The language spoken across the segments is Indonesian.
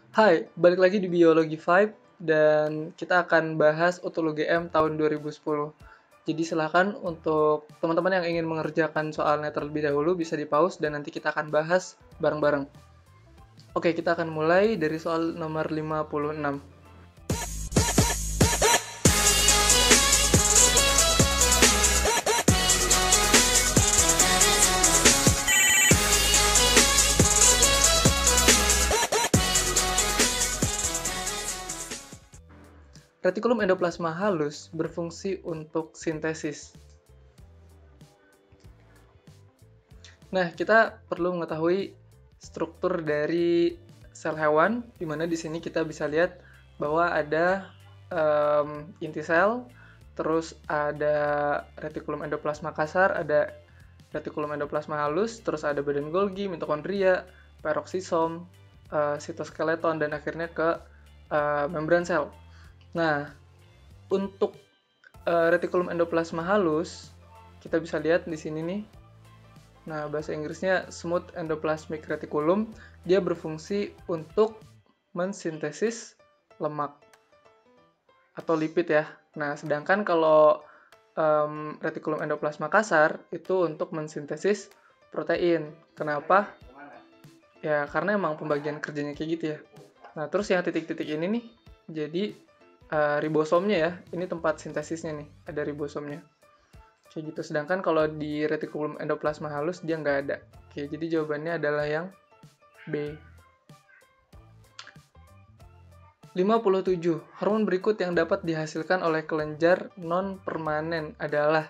Hai, balik lagi di Biologi Vibe dan kita akan bahas Otologi M tahun 2010. Jadi silakan untuk teman-teman yang ingin mengerjakan soalnya terlebih dahulu bisa di-pause dan nanti kita akan bahas bareng-bareng. Oke, kita akan mulai dari soal nomor 56. Retikulum endoplasma halus berfungsi untuk sintesis. Nah, kita perlu mengetahui struktur dari sel hewan, di mana di sini kita bisa lihat bahwa ada inti sel, terus ada retikulum endoplasma kasar, ada retikulum endoplasma halus, terus ada badan Golgi, mitokondria, peroksisom, sitoskeleton, dan akhirnya ke membran sel. Nah, untuk retikulum endoplasma halus, kita bisa lihat di sini nih. Nah, bahasa Inggrisnya smooth endoplasmic reticulum, dia berfungsi untuk mensintesis lemak atau lipid ya. Nah, sedangkan kalau retikulum endoplasma kasar itu untuk mensintesis protein. Kenapa? Ya, karena emang pembagian kerjanya kayak gitu ya. Nah, terus yang titik-titik ini nih, jadi ribosomnya ya, ini tempat sintesisnya nih, ada ribosomnya. Kayak gitu. Sedangkan kalau di retikulum endoplasma halus dia nggak ada. Oke, jadi jawabannya adalah yang B. 57. Hormon berikut yang dapat dihasilkan oleh kelenjar non-permanen adalah.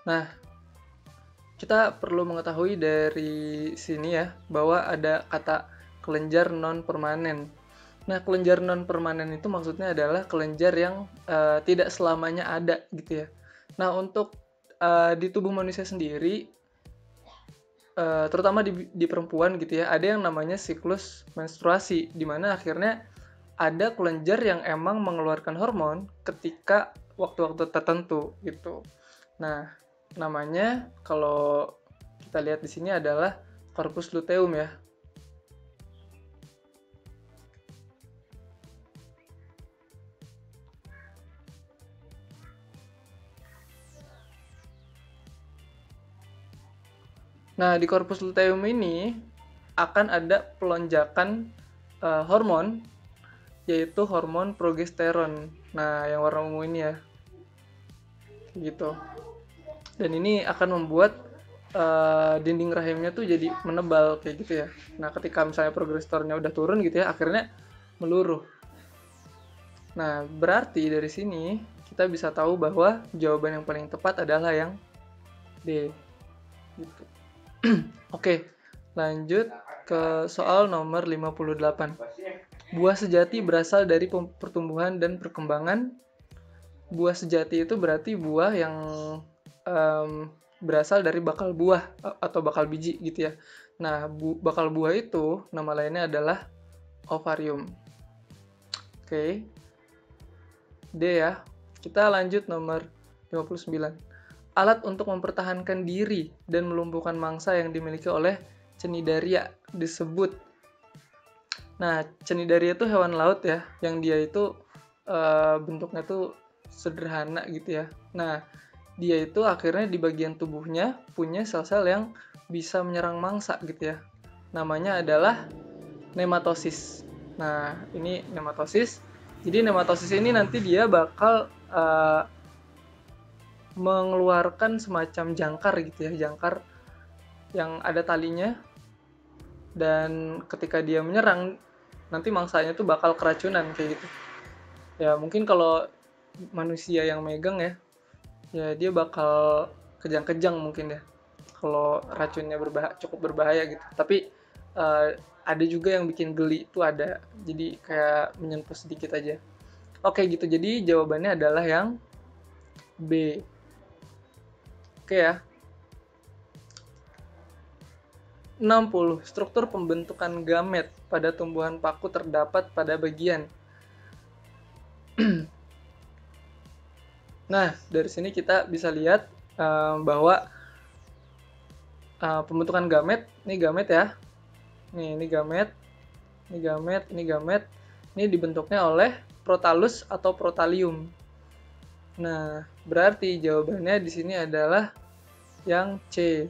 Nah, kita perlu mengetahui dari sini ya, bahwa ada kata kelenjar non-permanen. Nah, kelenjar non-permanen itu maksudnya adalah kelenjar yang tidak selamanya ada gitu ya. Nah, untuk di tubuh manusia sendiri, terutama di perempuan gitu ya, ada yang namanya siklus menstruasi, di mana akhirnya ada kelenjar yang emang mengeluarkan hormon ketika waktu-waktu tertentu gitu. Nah, namanya kalau kita lihat di sini adalah corpus luteum ya. Nah, di corpus luteum ini akan ada pelonjakan hormon, yaitu hormon progesteron. Nah, yang warna ungu ini ya. Gitu. Dan ini akan membuat dinding rahimnya tuh jadi menebal kayak gitu ya. Nah, ketika misalnya progesteronnya udah turun gitu ya, akhirnya meluruh. Nah, berarti dari sini kita bisa tahu bahwa jawaban yang paling tepat adalah yang D. Gitu. Oke, lanjut ke soal nomor 58. Buah sejati berasal dari pertumbuhan dan perkembangan. Buah sejati itu berarti buah yang berasal dari bakal buah atau bakal biji gitu ya. Nah, bakal buah itu nama lainnya adalah ovarium. Oke. D ya. Kita lanjut nomor 59. Alat untuk mempertahankan diri dan melumpuhkan mangsa yang dimiliki oleh Cnidaria disebut. Nah, Cnidaria itu hewan laut ya, yang dia itu bentuknya tuh sederhana gitu ya. Nah, dia itu akhirnya di bagian tubuhnya punya sel-sel yang bisa menyerang mangsa gitu ya. Namanya adalah nematosis. Nah, ini nematosis. Jadi nematosis ini nanti dia bakal mengeluarkan semacam jangkar gitu ya, jangkar yang ada talinya, dan ketika dia menyerang nanti mangsanya tuh bakal keracunan kayak gitu ya. Mungkin kalau manusia yang megang ya dia bakal kejang-kejang mungkin ya kalau racunnya cukup berbahaya gitu. Tapi ada juga yang bikin geli itu ada, jadi kayak menyentuh sedikit aja. Oke gitu, jadi jawabannya adalah yang B. Oke ya. 60. Struktur pembentukan gamet pada tumbuhan paku terdapat pada bagian. Nah, dari sini kita bisa lihat bahwa pembentukan gamet, ini gamet ya. Ini gamet. ini gamet, ini gamet. Ini dibentuknya oleh protalus atau protalium. Nah, berarti jawabannya di sini adalah yang C,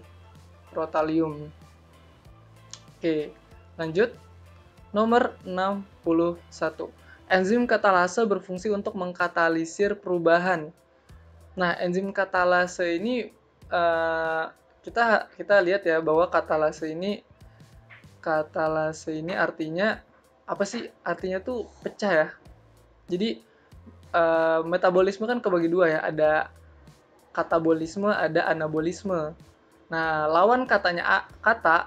protalium. Oke, lanjut. Nomor 61. Enzim katalase berfungsi untuk mengkatalisir perubahan. Nah, enzim katalase ini kita lihat ya bahwa katalase ini artinya apa sih? Artinya tuh pecah ya. Jadi metabolisme kan kebagi dua ya, ada katabolisme, ada anabolisme. Nah, lawan kata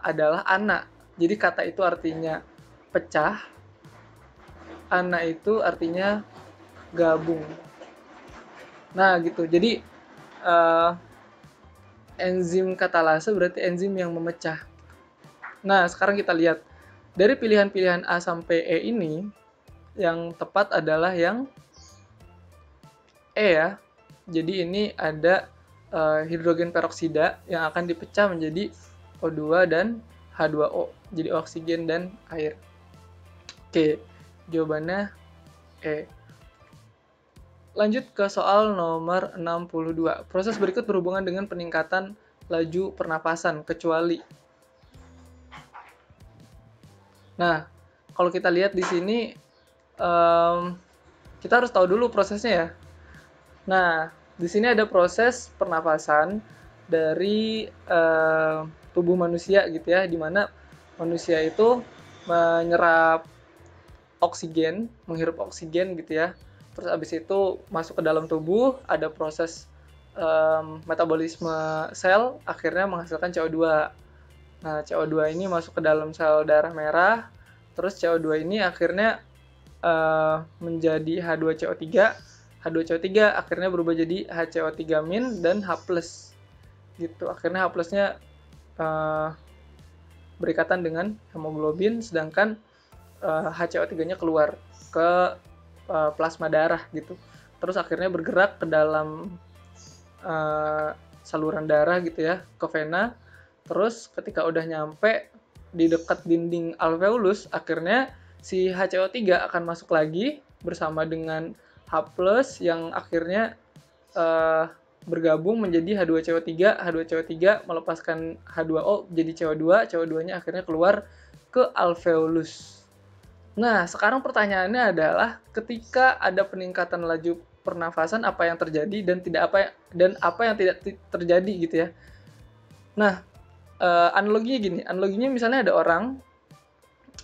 adalah ana. Jadi kata itu artinya pecah, ana itu artinya gabung. Nah, gitu. Jadi enzim katalase berarti enzim yang memecah. Nah, sekarang kita lihat dari pilihan-pilihan A sampai E ini, yang tepat adalah yang E ya. Jadi ini ada hidrogen peroksida yang akan dipecah menjadi O2 dan H2O. Jadi oksigen dan air. Oke, jawabannya E. Lanjut ke soal nomor 62. Proses berikut berhubungan dengan peningkatan laju pernapasan, kecuali. Nah, kalau kita lihat di sini, kita harus tahu dulu prosesnya ya. Nah, di sini ada proses pernapasan dari tubuh manusia gitu ya, di mana manusia itu menyerap oksigen, menghirup oksigen gitu ya. Terus abis itu masuk ke dalam tubuh, ada proses metabolisme sel, akhirnya menghasilkan CO2. Nah, CO2 ini masuk ke dalam sel darah merah, terus CO2 ini akhirnya menjadi H2CO3. H2CO3 akhirnya berubah jadi HCO3- dan H+. Gitu. Akhirnya H+-nya berikatan dengan hemoglobin, sedangkan HCO3-nya keluar ke plasma darah gitu. Terus akhirnya bergerak ke dalam saluran darah gitu ya, ke vena. Terus ketika udah nyampe di dekat dinding alveolus, akhirnya si HCO3 akan masuk lagi bersama dengan H+ yang akhirnya bergabung menjadi H2CO3. H2CO3 melepaskan H2O jadi CO2. CO2-nya akhirnya keluar ke alveolus. Nah, sekarang pertanyaannya adalah ketika ada peningkatan laju pernafasan, apa yang terjadi dan apa yang tidak terjadi gitu ya. Nah, analoginya misalnya ada orang,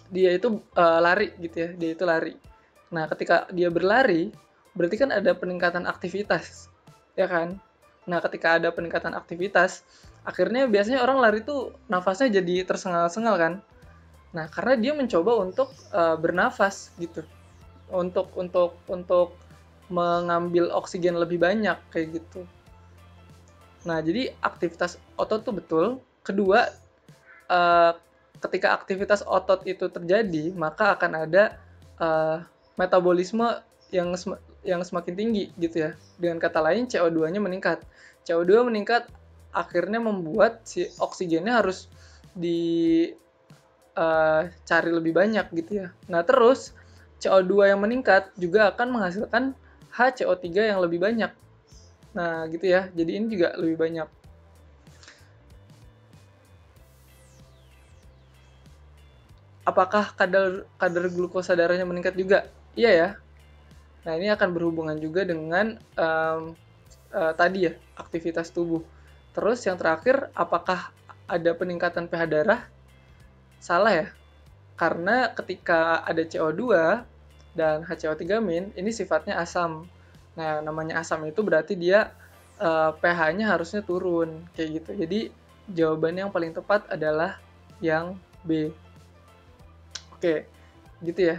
dia itu lari gitu ya, dia itu lari. Nah, ketika dia berlari, berarti kan ada peningkatan aktivitas, ya kan? Nah, ketika ada peningkatan aktivitas, akhirnya biasanya orang lari tuh nafasnya jadi tersengal-sengal kan? Nah, karena dia mencoba untuk bernafas gitu, untuk mengambil oksigen lebih banyak kayak gitu. Nah, jadi aktivitas otot tuh betul. Kedua, ketika aktivitas otot itu terjadi, maka akan ada metabolisme yang semakin tinggi gitu ya. Dengan kata lain, CO2-nya meningkat. CO2 meningkat akhirnya membuat si oksigennya harus dicari lebih banyak gitu ya. Nah, terus CO2 yang meningkat juga akan menghasilkan HCO3 yang lebih banyak. Nah, gitu ya. Jadi ini juga lebih banyak. Apakah kadar glukosa darahnya meningkat juga? Iya ya. Nah, ini akan berhubungan juga dengan tadi ya, aktivitas tubuh. Terus yang terakhir, apakah ada peningkatan pH darah? Salah ya. Karena ketika ada CO2 dan HCO3- ini sifatnya asam. Nah, namanya asam itu berarti dia pH-nya harusnya turun kayak gitu. Jadi jawaban yang paling tepat adalah yang B. Oke, gitu ya.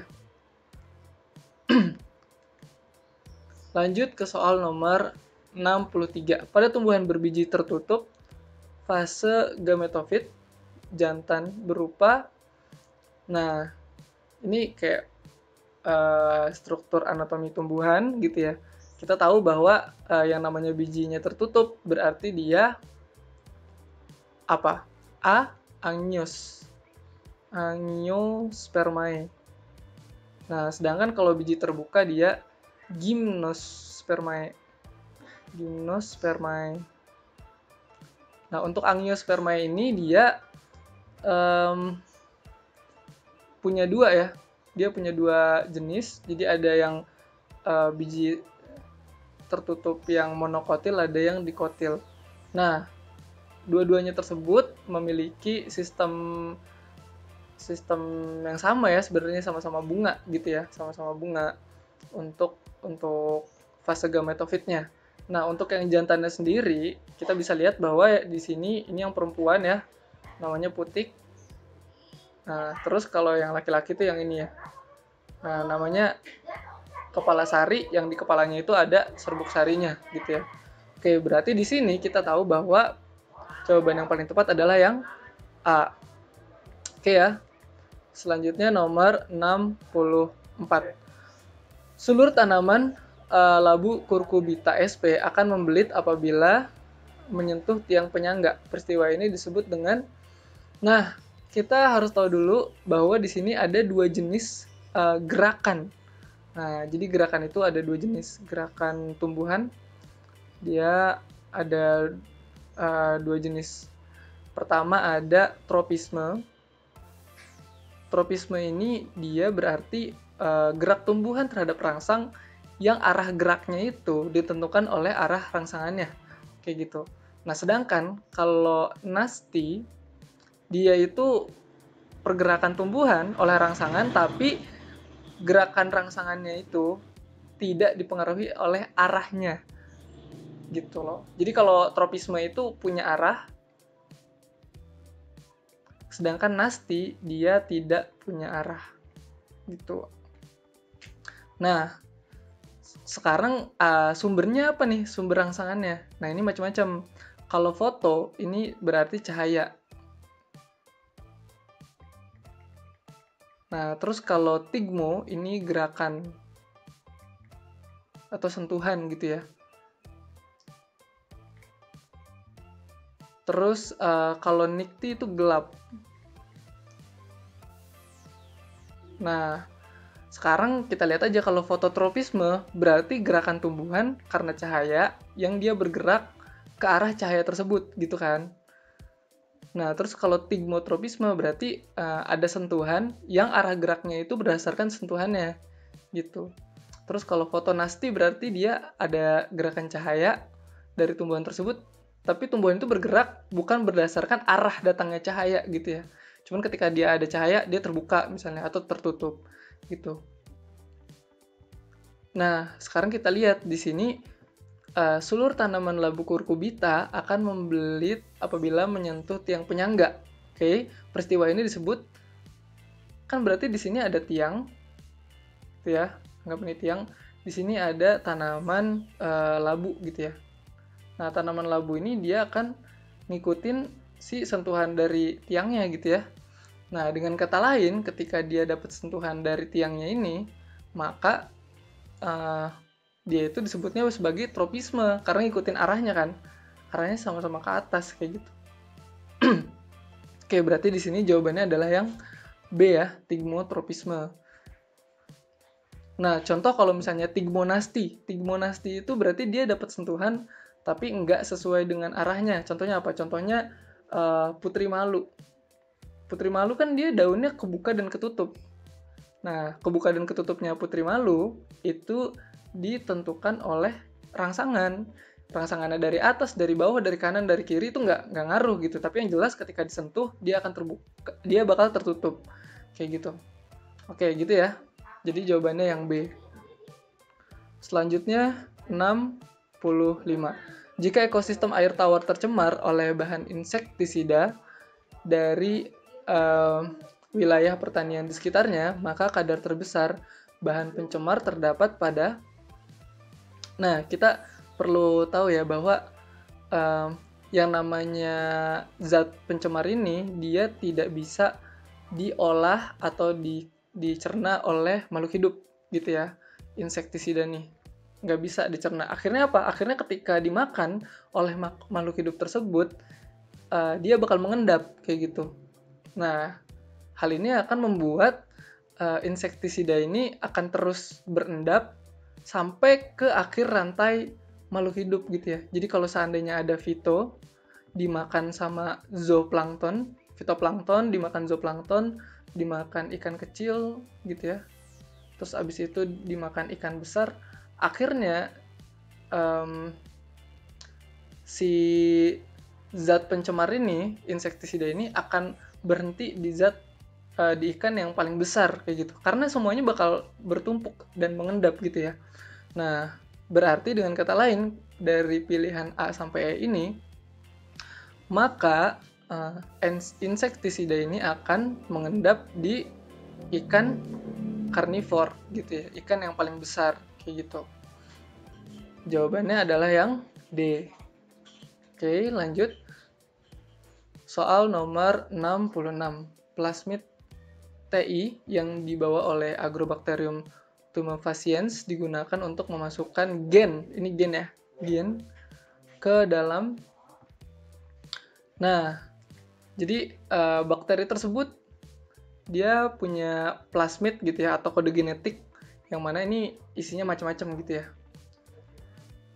Lanjut ke soal nomor 63. Pada tumbuhan berbiji tertutup, fase gametofit jantan berupa. Nah, ini kayak struktur anatomi tumbuhan gitu ya. Kita tahu bahwa yang namanya bijinya tertutup berarti dia apa? A. Angiospermae. Nah, sedangkan kalau biji terbuka dia Gymnospermae. Gymnospermae. Nah, untuk Angiospermae ini dia um, punya dua ya. Dia punya dua jenis. Jadi ada yang biji tertutup yang monokotil, ada yang dikotil. Nah, dua-duanya tersebut memiliki sistem yang sama ya, sebenarnya sama-sama bunga gitu ya, sama-sama bunga untuk fase gametofitnya. Nah, untuk yang jantannya sendiri, kita bisa lihat bahwa di sini ini yang perempuan ya, namanya putik. Nah, terus kalau yang laki-laki itu yang ini ya. Nah, namanya kepala sari, yang di kepalanya itu ada serbuk sarinya gitu ya. Oke, berarti di sini kita tahu bahwa jawaban yang paling tepat adalah yang A. Oke ya. Selanjutnya nomor 64. Sulur tanaman labu Cucurbita sp akan membelit apabila menyentuh tiang penyangga. Peristiwa ini disebut dengan. Nah, kita harus tahu dulu bahwa di sini ada dua jenis gerakan. Nah, jadi gerakan itu ada dua jenis. Gerakan tumbuhan, dia ada dua jenis. Pertama ada tropisme. Tropisme ini dia berarti gerak tumbuhan terhadap rangsang yang arah geraknya itu ditentukan oleh arah rangsangannya. Kayak gitu. Nah, sedangkan kalau nasti, dia itu pergerakan tumbuhan oleh rangsangan, tapi gerakan rangsangannya itu tidak dipengaruhi oleh arahnya. Gitu loh. Jadi kalau tropisme itu punya arah, sedangkan nasti dia tidak punya arah gitu. Nah, sekarang sumbernya apa nih, sumber rangsangannya? Nah, ini macam-macam. Kalau foto ini berarti cahaya. Nah, terus kalau tigmo ini gerakan atau sentuhan gitu ya. Terus kalau nikti itu gelap. Nah, sekarang kita lihat aja kalau fototropisme berarti gerakan tumbuhan karena cahaya yang dia bergerak ke arah cahaya tersebut gitu kan. Nah, terus kalau tigmotropisme berarti ada sentuhan yang arah geraknya itu berdasarkan sentuhannya gitu. Terus kalau fotonasti berarti dia ada gerakan cahaya dari tumbuhan tersebut, tapi tumbuhan itu bergerak bukan berdasarkan arah datangnya cahaya gitu ya. Cuman ketika dia ada cahaya, dia terbuka misalnya atau tertutup gitu. Nah, sekarang kita lihat di sini sulur tanaman labu Cucurbita akan membelit apabila menyentuh tiang penyangga. Oke, peristiwa ini disebut, kan berarti di sini ada tiang, gitu ya. Anggap ini tiang. Di sini ada tanaman labu gitu ya. Nah, tanaman labu ini dia akan ngikutin si sentuhan dari tiangnya gitu ya. Nah, dengan kata lain, ketika dia dapat sentuhan dari tiangnya ini, maka dia itu disebutnya sebagai tropisme karena ngikutin arahnya kan. Arahnya sama-sama ke atas kayak gitu. Oke, berarti di sini jawabannya adalah yang B ya, tigmotropisme. Nah, contoh kalau misalnya tigmonasti. Tigmonasti itu berarti dia dapat sentuhan tapi nggak sesuai dengan arahnya. Contohnya apa? Contohnya putri malu. Putri malu kan dia daunnya kebuka dan ketutup. Nah, kebuka dan ketutupnya putri malu itu ditentukan oleh rangsangan. Rangsangannya dari atas, dari bawah, dari kanan, dari kiri itu nggak ngaruh gitu. Tapi yang jelas ketika disentuh dia akan terbuka, dia bakal tertutup kayak gitu. Oke, gitu ya. Jadi jawabannya yang B. Selanjutnya 65. Jika ekosistem air tawar tercemar oleh bahan insektisida dari wilayah pertanian di sekitarnya, maka kadar terbesar bahan pencemar terdapat pada. Nah, kita perlu tahu ya bahwa yang namanya zat pencemar ini dia tidak bisa diolah atau dicerna oleh makhluk hidup gitu ya. Insektisida nih nggak bisa dicerna. Akhirnya apa? Akhirnya ketika dimakan oleh makhluk hidup tersebut, dia bakal mengendap kayak gitu. Nah, hal ini akan membuat insektisida ini akan terus berendap sampai ke akhir rantai makhluk hidup gitu ya. Jadi kalau seandainya ada fito dimakan sama zooplankton, fitoplankton dimakan zooplankton, dimakan ikan kecil gitu ya. Terus abis itu dimakan ikan besar, akhirnya si zat pencemar ini, insektisida ini akan berhenti di di ikan yang paling besar kayak gitu. Karena semuanya bakal bertumpuk dan mengendap gitu ya. Nah, berarti dengan kata lain dari pilihan A sampai E ini, maka insektisida ini akan mengendap di ikan karnivor gitu ya, ikan yang paling besar kayak gitu. Jawabannya adalah yang D. Oke, lanjut. Soal nomor 66. Plasmid TI yang dibawa oleh Agrobacterium tumefaciens digunakan untuk memasukkan gen, ini gen ya, gen ke dalam. Nah, jadi bakteri tersebut dia punya plasmid gitu ya, atau kode genetik yang mana ini isinya macam-macam gitu ya.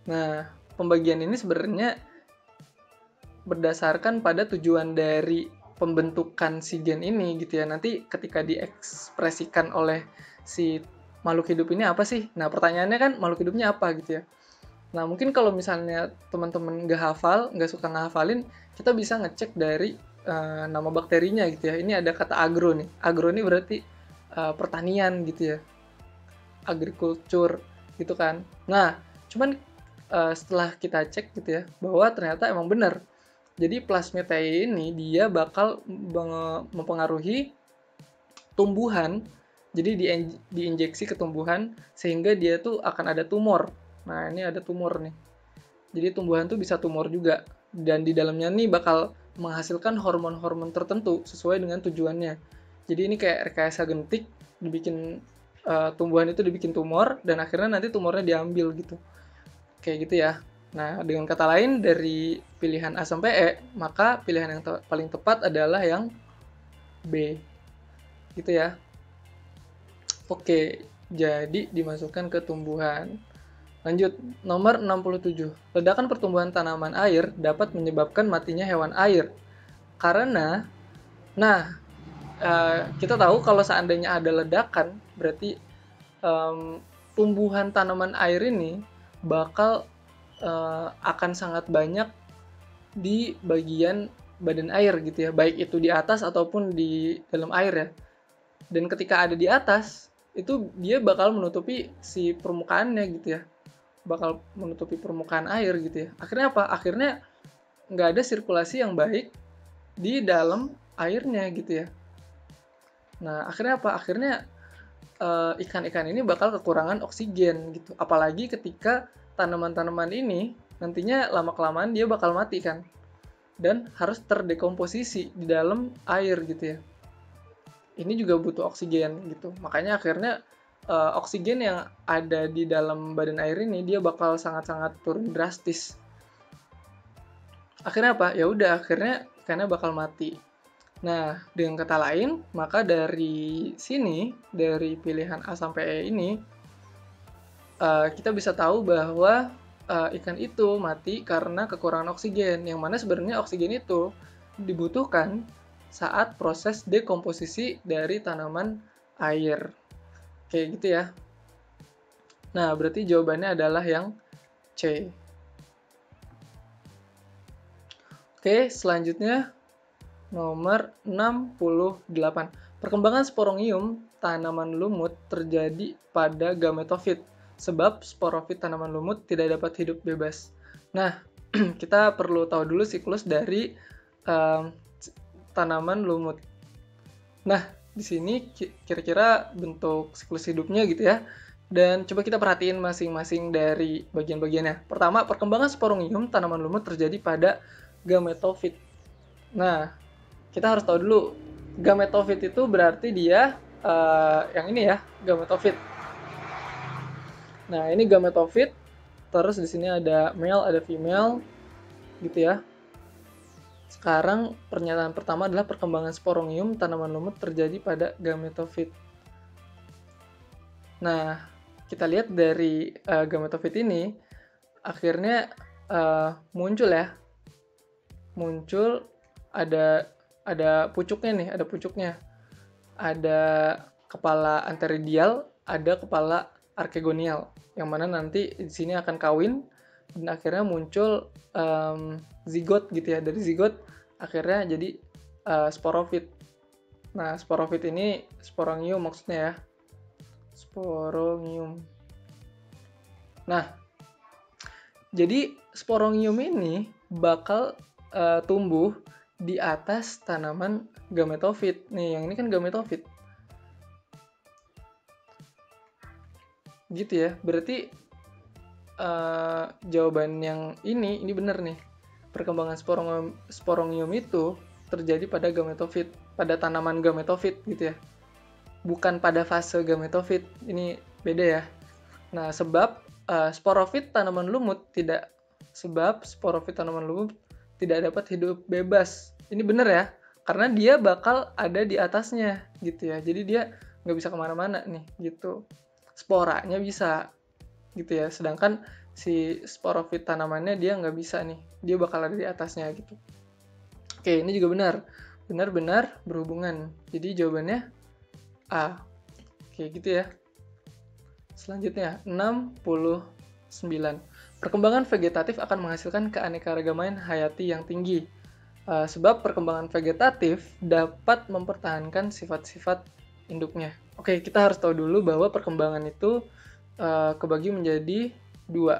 Nah, pembagian ini sebenarnya berdasarkan pada tujuan dari pembentukan si gen ini gitu ya. Nanti ketika diekspresikan oleh si makhluk hidup ini apa sih? Nah, pertanyaannya kan makhluk hidupnya apa gitu ya. Nah, mungkin kalau misalnya teman-teman nggak hafal, nggak suka ngehafalin, kita bisa ngecek dari nama bakterinya gitu ya. Ini ada kata agro nih. Agro ini berarti pertanian gitu ya. Agriculture gitu kan. Nah, cuman setelah kita cek gitu ya, bahwa ternyata emang benar. Jadi plasmid TI ini dia bakal mempengaruhi tumbuhan. Jadi diinjeksi ke tumbuhan sehingga dia tuh akan ada tumor. Nah, ini ada tumor nih. Jadi tumbuhan tuh bisa tumor juga. Dan di dalamnya nih bakal menghasilkan hormon-hormon tertentu sesuai dengan tujuannya. Jadi ini kayak rekayasa genetik, dibikin tumbuhan itu dibikin tumor, dan akhirnya nanti tumornya diambil gitu. Kayak gitu ya. Nah, dengan kata lain dari pilihan A sampai E, maka pilihan yang paling tepat adalah yang B. Gitu ya. Oke, jadi dimasukkan ke tumbuhan. Lanjut, nomor 67. Ledakan pertumbuhan tanaman air dapat menyebabkan matinya hewan air. Karena, nah, kita tahu kalau seandainya ada ledakan, berarti tumbuhan tanaman air ini bakal akan sangat banyak di bagian badan air gitu ya, baik itu di atas ataupun di dalam air ya. Dan ketika ada di atas, itu dia bakal menutupi si permukaannya gitu ya, bakal menutupi permukaan air gitu ya. Akhirnya apa? Akhirnya nggak ada sirkulasi yang baik di dalam airnya gitu ya. Nah, akhirnya apa? Akhirnya ikan-ikan ini bakal kekurangan oksigen gitu. Apalagi ketika tanaman-tanaman ini nantinya lama-kelamaan dia bakal mati kan. Dan harus terdekomposisi di dalam air gitu ya. Ini juga butuh oksigen gitu. Makanya akhirnya oksigen yang ada di dalam badan air ini dia bakal sangat-sangat turun drastis. Akhirnya apa? Ya udah, akhirnya ikannya bakal mati. Nah, dengan kata lain, maka dari sini, dari pilihan A sampai E ini, kita bisa tahu bahwa ikan itu mati karena kekurangan oksigen, yang mana sebenarnya oksigen itu dibutuhkan saat proses dekomposisi dari tanaman air. Kayak gitu ya. Nah, berarti jawabannya adalah yang C. Oke, selanjutnya nomor 68. Perkembangan sporongium tanaman lumut terjadi pada gametofit, sebab sporofit tanaman lumut tidak dapat hidup bebas. Nah, kita perlu tahu dulu siklus dari tanaman lumut. Nah, di sini kira-kira bentuk siklus hidupnya gitu ya. Dan coba kita perhatiin masing-masing dari bagian-bagiannya. Pertama, perkembangan sporongium tanaman lumut terjadi pada gametofit. Nah, kita harus tahu dulu, gametofit itu berarti dia yang ini ya, gametofit. Nah, ini gametofit. Terus di sini ada male, ada female, gitu ya. Sekarang pernyataan pertama adalah perkembangan sporongium tanaman lumut terjadi pada gametofit. Nah, kita lihat dari gametofit ini akhirnya muncul ada pucuknya nih, ada pucuknya. Ada kepala anteridial, ada kepala arkegonial, yang mana nanti di sini akan kawin dan akhirnya muncul zigot gitu ya. Dari zigot akhirnya jadi sporofit. Nah, sporofit ini sporangium maksudnya ya. Sporangium. Nah, jadi sporangium ini bakal tumbuh di atas tanaman gametofit. Nih, yang ini kan gametofit. Gitu ya. Berarti jawaban yang ini benar nih. Perkembangan sporangium itu terjadi pada gametofit, pada tanaman gametofit gitu ya. Bukan pada fase gametofit. Ini beda ya. Nah, sebab sporofit tanaman lumut tidak dapat hidup bebas. Ini benar ya, karena dia bakal ada di atasnya gitu ya. Jadi dia nggak bisa kemana-mana nih gitu. Sporanya bisa gitu ya, sedangkan si sporofit tanamannya dia nggak bisa nih, dia bakal ada di atasnya gitu. Oke, ini juga benar-benar berhubungan. Jadi jawabannya A. Oke, gitu ya. Selanjutnya, 69. Perkembangan vegetatif akan menghasilkan keanekaragaman hayati yang tinggi. Sebab perkembangan vegetatif dapat mempertahankan sifat-sifat induknya. Oke, kita harus tahu dulu bahwa perkembangan itu kebagi menjadi 2.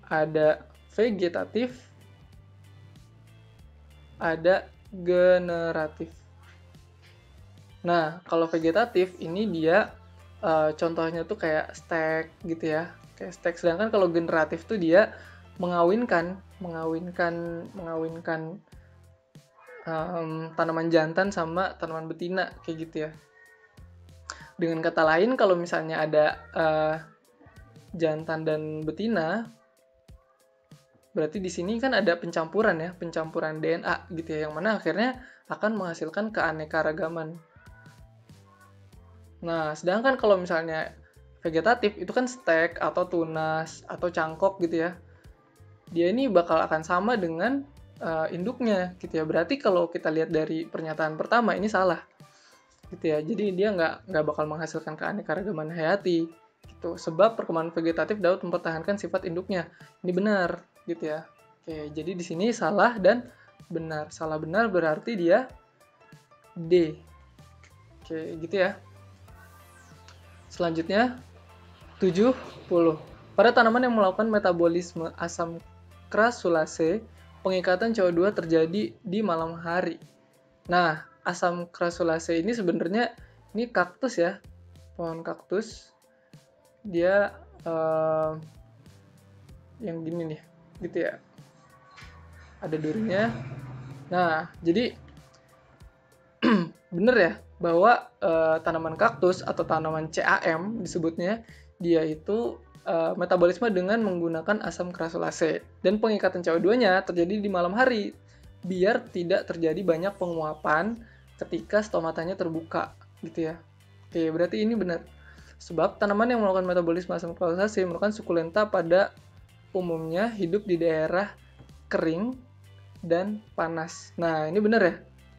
Ada vegetatif, ada generatif. Nah, kalau vegetatif ini dia contohnya tuh kayak stek gitu ya, kayak stek. Sedangkan kalau generatif tuh dia mengawinkan tanaman jantan sama tanaman betina kayak gitu ya. Dengan kata lain, kalau misalnya ada jantan dan betina, berarti di sini kan ada pencampuran DNA gitu ya, yang mana akhirnya akan menghasilkan keanekaragaman. Nah, sedangkan kalau misalnya vegetatif itu kan stek atau tunas atau cangkok gitu ya, dia ini bakal akan sama dengan induknya gitu ya. Berarti kalau kita lihat dari pernyataan pertama ini salah gitu ya. Jadi dia nggak bakal menghasilkan keanekaragaman hayati gitu. Sebab perkembangan vegetatif dapat mempertahankan sifat induknya. Ini benar gitu ya. Oke, jadi di sini salah dan benar. Salah benar berarti dia D. Oke, gitu ya. Selanjutnya 70. Pada tanaman yang melakukan metabolisme asam krasulase, pengikatan CO2 terjadi di malam hari. Nah, asam krasulase ini sebenarnya ini kaktus ya, pohon kaktus. Dia yang gini nih, gitu ya. Ada durinya. Nah, jadi bener ya bahwa tanaman kaktus atau tanaman CAM disebutnya, dia itu metabolisme dengan menggunakan asam krasulase, dan pengikatan CO2-nya terjadi di malam hari biar tidak terjadi banyak penguapan ketika stomatanya terbuka gitu ya. Oke, berarti ini benar. Sebab tanaman yang melakukan metabolisme asam krasulase merupakan sukulenta pada umumnya hidup di daerah kering dan panas. Nah, ini benar ya.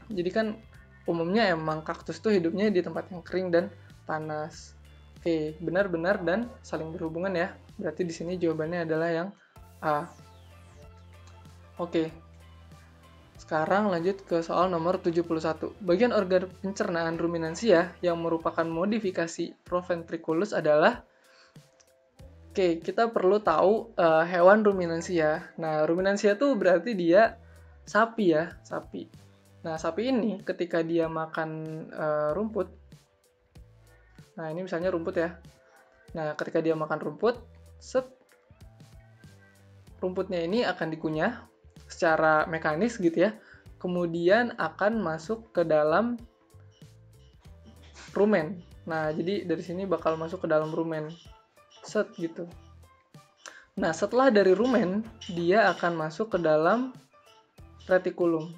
Jadi kan umumnya emang kaktus tuh hidupnya di tempat yang kering dan panas. Oke, benar-benar dan saling berhubungan ya. Berarti di sini jawabannya adalah yang A. Oke. Sekarang lanjut ke soal nomor 71. Bagian organ pencernaan ruminansia yang merupakan modifikasi proventriculus adalah, oke, kita perlu tahu hewan ruminansia. Nah, ruminansia tuh berarti dia sapi ya, sapi. Nah, sapi ini ketika dia makan rumput, nah ini misalnya rumput ya. Nah, ketika dia makan rumput, rumputnya ini akan dikunyah secara mekanis gitu ya. Kemudian akan masuk ke dalam rumen. Nah, jadi dari sini bakal masuk ke dalam rumen. Gitu. Nah, setelah dari rumen, dia akan masuk ke dalam retikulum.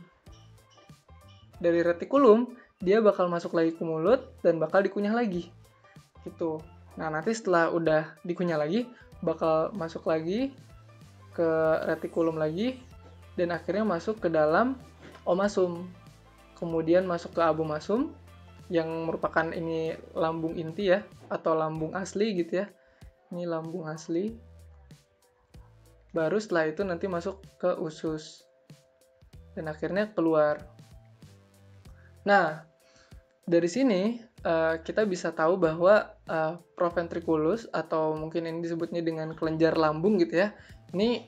Dari retikulum, dia bakal masuk lagi ke mulut dan bakal dikunyah lagi. Gitu. Nah, nanti setelah udah dikunyah lagi, bakal masuk lagi ke retikulum lagi, dan akhirnya masuk ke dalam omasum. Kemudian masuk ke abomasum, yang merupakan ini lambung inti ya, atau lambung asli gitu ya. Ini lambung asli. Baru setelah itu nanti masuk ke usus. Dan akhirnya keluar. Nah, dari sini kita bisa tahu bahwa proventriculus, atau mungkin ini disebutnya dengan kelenjar lambung gitu ya, ini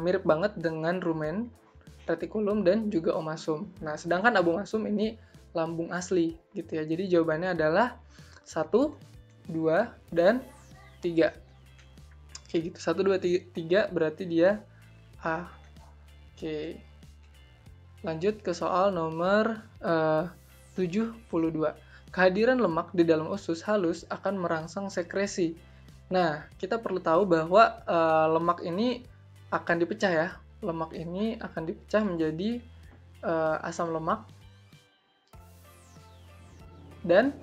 mirip banget dengan rumen, retikulum, dan juga omasum. Nah, sedangkan abomasum ini lambung asli gitu ya. Jadi jawabannya adalah 1, 2, dan 3. Oke gitu, 1, 2, 3 berarti dia A. Oke. Lanjut ke soal nomor 72. Kehadiran lemak di dalam usus halus akan merangsang sekresi. Nah, kita perlu tahu bahwa lemak ini akan dipecah ya. Lemak ini akan dipecah menjadi asam lemak dan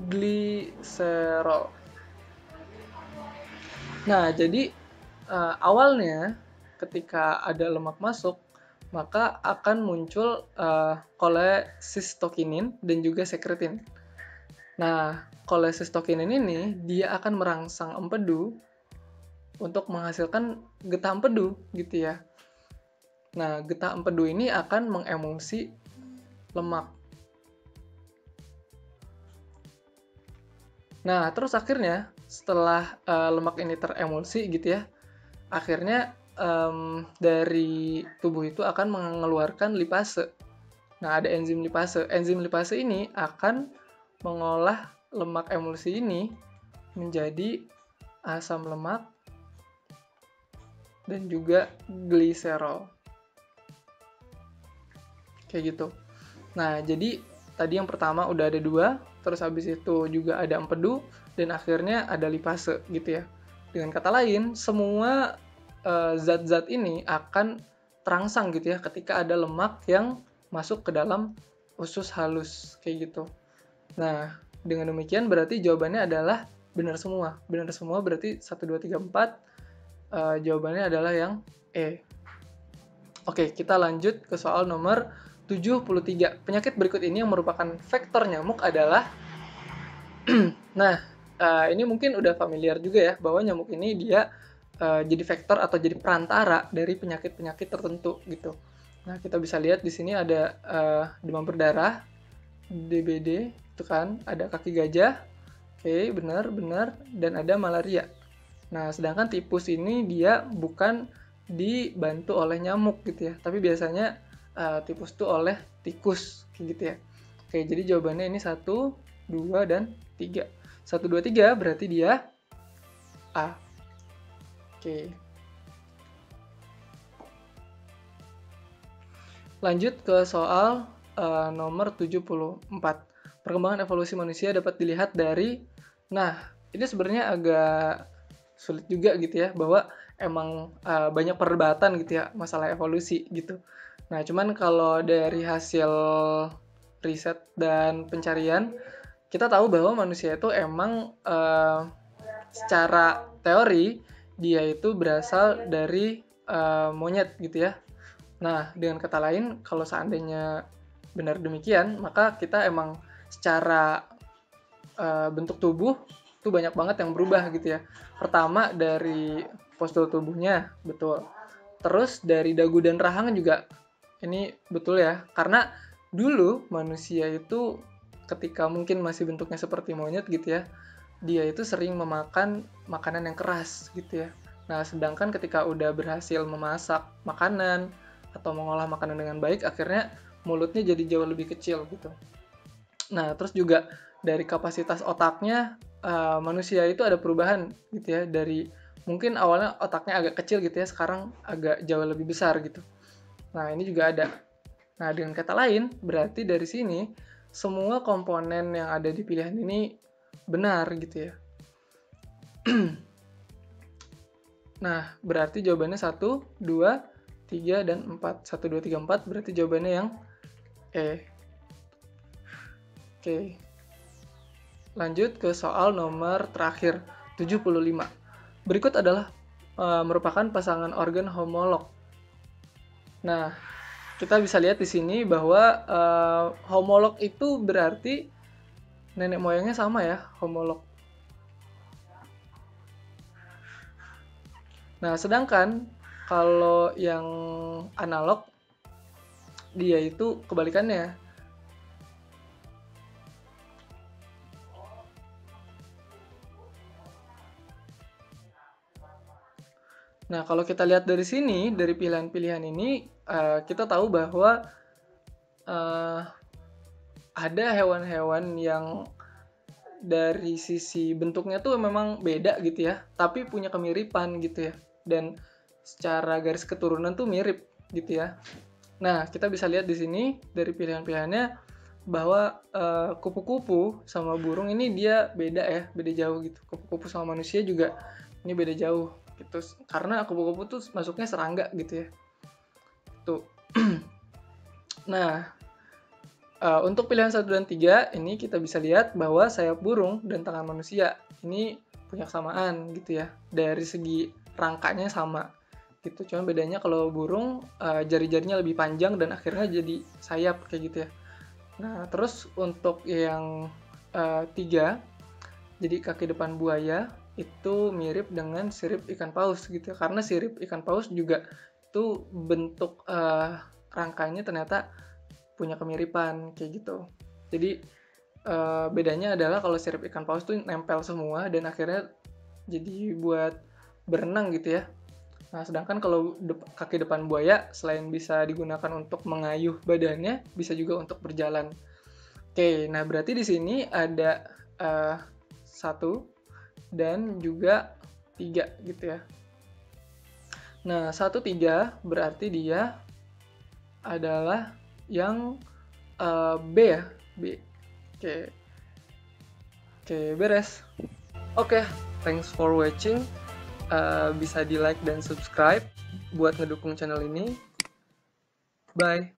gliserol. Nah, jadi awalnya ketika ada lemak masuk, maka akan muncul cholecystokinin dan juga sekretin. Nah, cholecystokinin ini dia akan merangsang empedu untuk menghasilkan getah empedu gitu ya. Nah, getah empedu ini akan mengemulsi lemak. Nah, terus akhirnya setelah lemak ini teremulsi gitu ya, akhirnya dari tubuh itu akan mengeluarkan lipase. Nah, ada enzim lipase. Enzim lipase ini akan mengolah lemak emulsi ini menjadi asam lemak dan juga gliserol. Kayak gitu. Nah, jadi tadi yang pertama udah ada 2, terus habis itu juga ada empedu, dan akhirnya ada lipase gitu ya. Dengan kata lain, semua zat-zat ini akan terangsang gitu ya ketika ada lemak yang masuk ke dalam usus halus kayak gitu. Nah, dengan demikian berarti jawabannya adalah benar semua. Benar semua berarti 1, 2, 3, 4. Jawabannya adalah yang E. Oke, kita lanjut ke soal nomor 73. Penyakit berikut ini yang merupakan vektor nyamuk adalah nah, ini mungkin udah familiar juga ya, bahwa nyamuk ini dia jadi vektor atau jadi perantara dari penyakit-penyakit tertentu gitu. Nah, kita bisa lihat di sini ada demam berdarah, DBD, itu kan, ada kaki gajah, oke, benar, dan ada malaria. Nah, sedangkan tipus ini dia bukan dibantu oleh nyamuk gitu ya, tapi biasanya tipus itu oleh tikus, kayak gitu ya. Oke, jadi jawabannya ini 1, 2, dan 3. 1, 2, 3 berarti dia A. Oke. Lanjut ke soal nomor 74. Perkembangan evolusi manusia dapat dilihat dari, nah, ini sebenarnya agak sulit juga gitu ya, bahwa emang banyak perdebatan gitu ya masalah evolusi gitu. Nah, cuman kalau dari hasil riset dan pencarian, kita tahu bahwa manusia itu emang secara teori dia itu berasal dari monyet gitu ya. Nah, dengan kata lain, kalau seandainya benar demikian, maka kita emang secara bentuk tubuh itu banyak banget yang berubah gitu ya. Pertama dari postur tubuhnya, betul. Terus dari dagu dan rahang juga ini betul ya. Karena dulu manusia itu ketika mungkin masih bentuknya seperti monyet gitu ya, dia itu sering memakan makanan yang keras gitu ya. Nah, sedangkan ketika udah berhasil memasak makanan atau mengolah makanan dengan baik, akhirnya mulutnya jadi jauh lebih kecil gitu. Nah, terus juga dari kapasitas otaknya, manusia itu ada perubahan gitu ya, dari mungkin awalnya otaknya agak kecil gitu ya, sekarang agak jauh lebih besar gitu. Nah, ini juga ada. Nah, dengan kata lain, berarti dari sini semua komponen yang ada di pilihan ini benar gitu ya. Nah, berarti jawabannya 1, 2, 3, dan 4. 1, 2, 3, 4 berarti jawabannya yang E. Oke. lanjut ke soal nomor terakhir, 75. Berikut adalah merupakan pasangan organ homolog. Nah, kita bisa lihat di sini bahwa homolog itu berarti nenek moyangnya sama ya, homolog. Nah, sedangkan kalau yang analog, dia itu kebalikannya. Nah, kalau kita lihat dari sini, dari pilihan-pilihan ini, kita tahu bahwa ada hewan-hewan yang dari sisi bentuknya tuh memang beda gitu ya, tapi punya kemiripan gitu ya. Dan secara garis keturunan tuh mirip gitu ya. Nah, kita bisa lihat di sini dari pilihan-pilihannya bahwa kupu-kupu sama burung ini dia beda ya, beda jauh gitu. Kupu-kupu sama manusia juga ini beda jauh gitu. Karena kupu-kupu tuh masuknya serangga gitu ya. Tuh. Nah, untuk pilihan 1 dan 3 ini kita bisa lihat bahwa sayap burung dan tangan manusia ini punya kesamaan gitu ya. Dari segi rangkanya sama gitu. Cuma bedanya kalau burung jari-jarinya lebih panjang dan akhirnya jadi sayap kayak gitu ya. Nah, terus untuk yang 3, jadi kaki depan buaya itu mirip dengan sirip ikan paus gitu ya. Karena sirip ikan paus juga itu bentuk rangkanya ternyata punya kemiripan kayak gitu. Jadi bedanya adalah kalau sirip ikan paus tuh nempel semua dan akhirnya jadi buat berenang gitu ya. Nah, sedangkan kalau kaki depan buaya selain bisa digunakan untuk mengayuh badannya, bisa juga untuk berjalan. Oke, nah berarti di sini ada 1 dan juga 3 gitu ya. Nah, 1, 3 berarti dia adalah yang B ya, B. Oke, beres. Oke, thanks for watching. Bisa di like dan subscribe buat ngedukung channel ini. Bye.